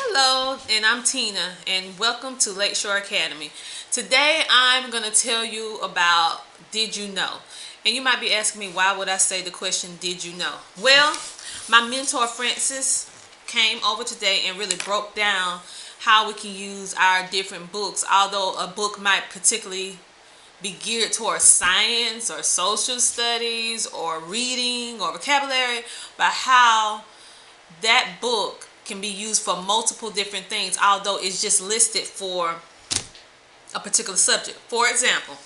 Hello, and I'm Tina, and welcome to Lakeshore Academy. Today I'm going to tell you about Did You Know? And you might be asking me, why would I say the question, Did you know? Well, my mentor Francis came over today and really broke down how we can use our different books. Although a book might particularly be geared towards science or social studies or reading or vocabulary, but how that book can be used for multiple different things, although it's just listed for a particular subject. For example,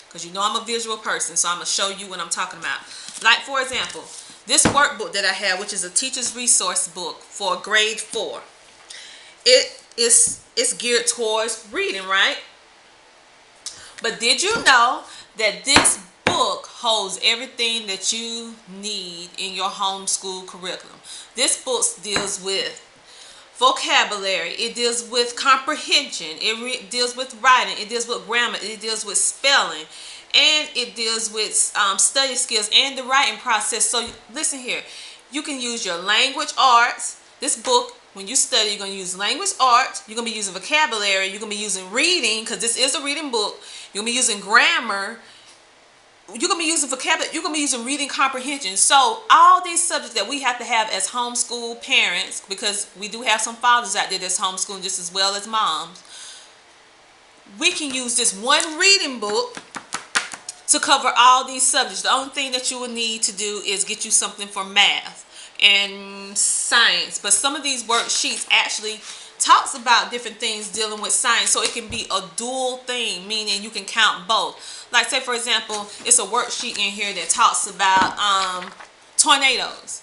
because you know I'm a visual person, so I'm going to show you what I'm talking about. Like, for example, this workbook that I have, which is a teacher's resource book for grade 4. It's geared towards reading, right? But did you know that this book holds everything that you need in your homeschool curriculum? This book deals with vocabulary, it deals with comprehension, it deals with writing, it deals with grammar, it deals with spelling, and it deals with study skills and the writing process. So listen here, you can use your language arts. This book, when you study, you're going to use language arts, you're going to be using vocabulary, you're going to be using reading, because this is a reading book, you're going to be using grammar, you're going to be using vocabulary, you're going to be using reading comprehension. So all these subjects that we have to have as homeschool parents, because we do have some fathers out there that's homeschooling just as well as moms, we can use this one reading book to cover all these subjects. The only thing that you will need to do is get you something for math and science. But some of these worksheets actually talks about different things dealing with science, so it can be a dual thing, meaning you can count both. Like, say for example, it's a worksheet in here that talks about tornadoes,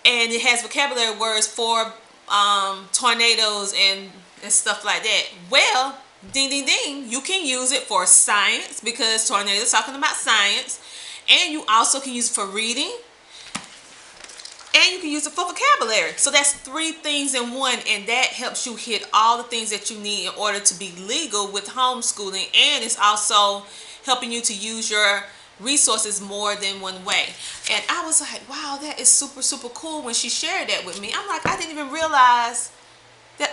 and it has vocabulary words for tornadoes and stuff like that. Well, ding ding ding, you can use it for science, because tornadoes is talking about science, and you also can use it for reading, and you can use it for vocabulary. So that's 3 things in one, and that helps you hit all the things that you need in order to be legal with homeschooling, and it's also helping you to use your resources more than one way. And I was like, wow, that is super, super cool when she shared that with me. I'm like, I didn't even realize that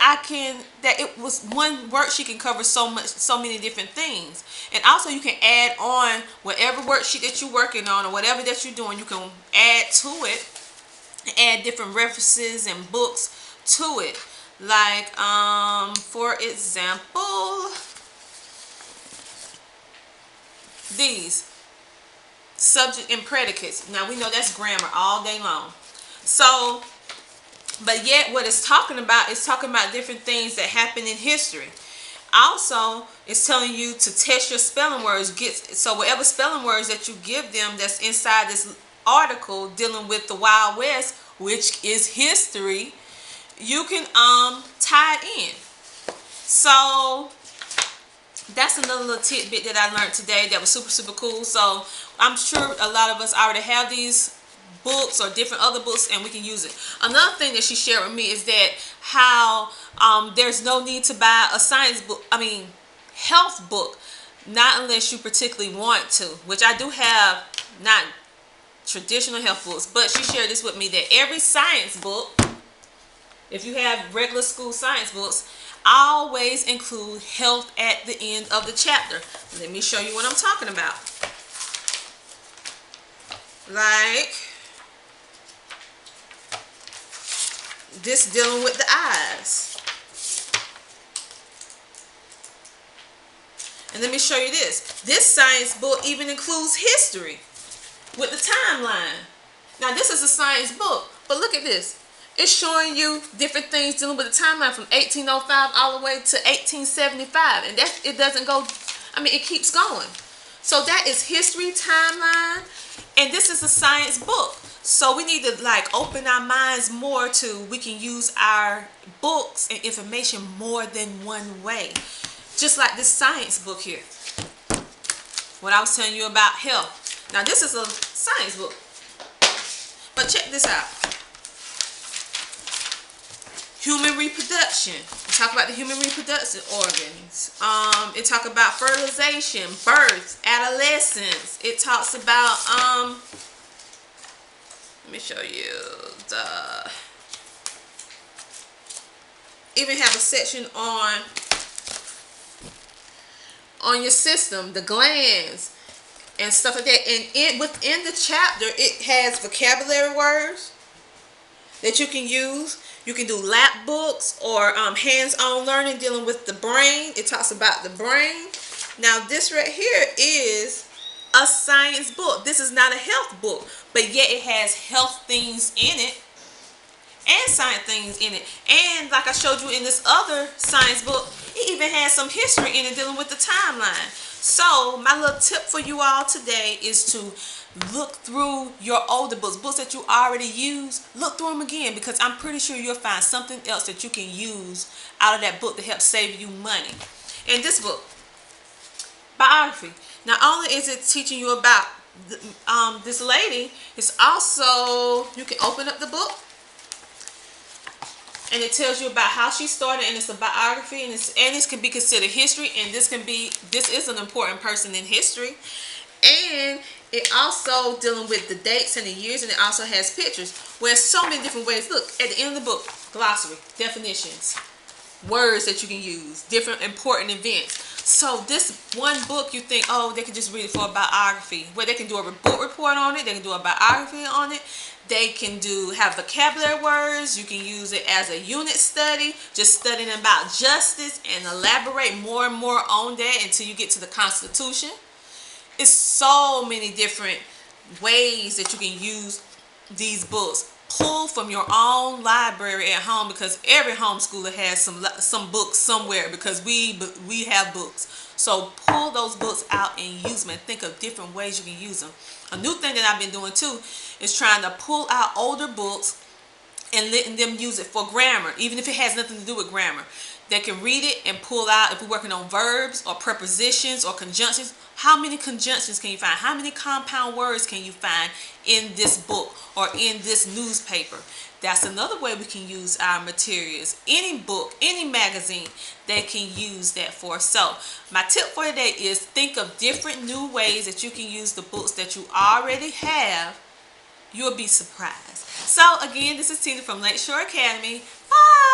it was one worksheet can cover so many different things. And also you can add on whatever worksheet that you're working on or whatever that you're doing, you can add to it, add different references and books to it. Like, for example, these subject and predicates. Now we know that's grammar all day long. So, but yet what it's talking about is talking about different things that happen in history. Also, it's telling you to test your spelling words. So whatever spelling words that you give them that's inside this article dealing with the Wild West, which is history, you can tie it in. So that's another little tidbit that I learned today that was super, super cool. So I'm sure a lot of us already have these books or different other books, and we can use it. Another thing that she shared with me is that how there's no need to buy a science book, health book, not unless you particularly want to, which I do have, not traditional health books, but she shared this with me, that every science book, if you have regular school science books, always include health at the end of the chapter. Let me show you what I'm talking about. Like this, dealing with the eyes. And let me show you this. This science book even includes history with the timeline. Now this is a science book, but look at this. It's showing you different things dealing with the timeline from 1805 all the way to 1875. And that, it doesn't go, it keeps going. So that is history, timeline, and this is a science book. So we need to open our minds more to, we can use our books and information more than one way. Just like this science book here. What I was telling you about health. Now this is a science book. But check this out. Human reproduction. We talk about the human reproductive organs. It talks about fertilization, birth, adolescence. It talks about let me show you the even have a section on your system, the glands, and stuff like that. And within the chapter, it has vocabulary words that you can use. You can do lap books or hands-on learning dealing with the brain. It talks about the brain. Now this right here is a science book. This is not a health book, but yet it has health things in it and science things in it. And like I showed you in this other science book, it even has some history in it dealing with the timeline. So my little tip for you all today is to look through your older books that you already use. Look through them again, because I'm pretty sure you'll find something else that you can use out of that book to help save you money. In this book, biography, not only is it teaching you about this lady, it's also, you can open up the book and it tells you about how she started, and it's a biography, and this can be considered history, and this is an important person in history. And it also dealing with the dates and the years, and it also has pictures where so many different ways. Look at the end of the book, glossary, definitions, words that you can use, different important events. So this one book, you think, oh, they can just read it for a biography, where they can do a book report on it, they can do a biography on it. They can have vocabulary words. You can use it as a unit study, just studying about justice, and elaborate more and more on that until you get to the Constitution. It's so many different ways that you can use these books. Pull from your own library at home, because every homeschooler has some books somewhere, because we have books. So pull those books out and use them, and think of different ways you can use them. A new thing that I've been doing too is trying to pull out older books and letting them use it for grammar, even if it has nothing to do with grammar. They can read it and pull out, if we're working on verbs or prepositions or conjunctions, how many conjunctions can you find? How many compound words can you find in this book or in this newspaper? That's another way we can use our materials. Any book, any magazine, they can use that for. So my tip for today is think of different new ways that you can use the books that you already have. You'll be surprised. So again, this is Tina from Lakeshore Academy. Bye!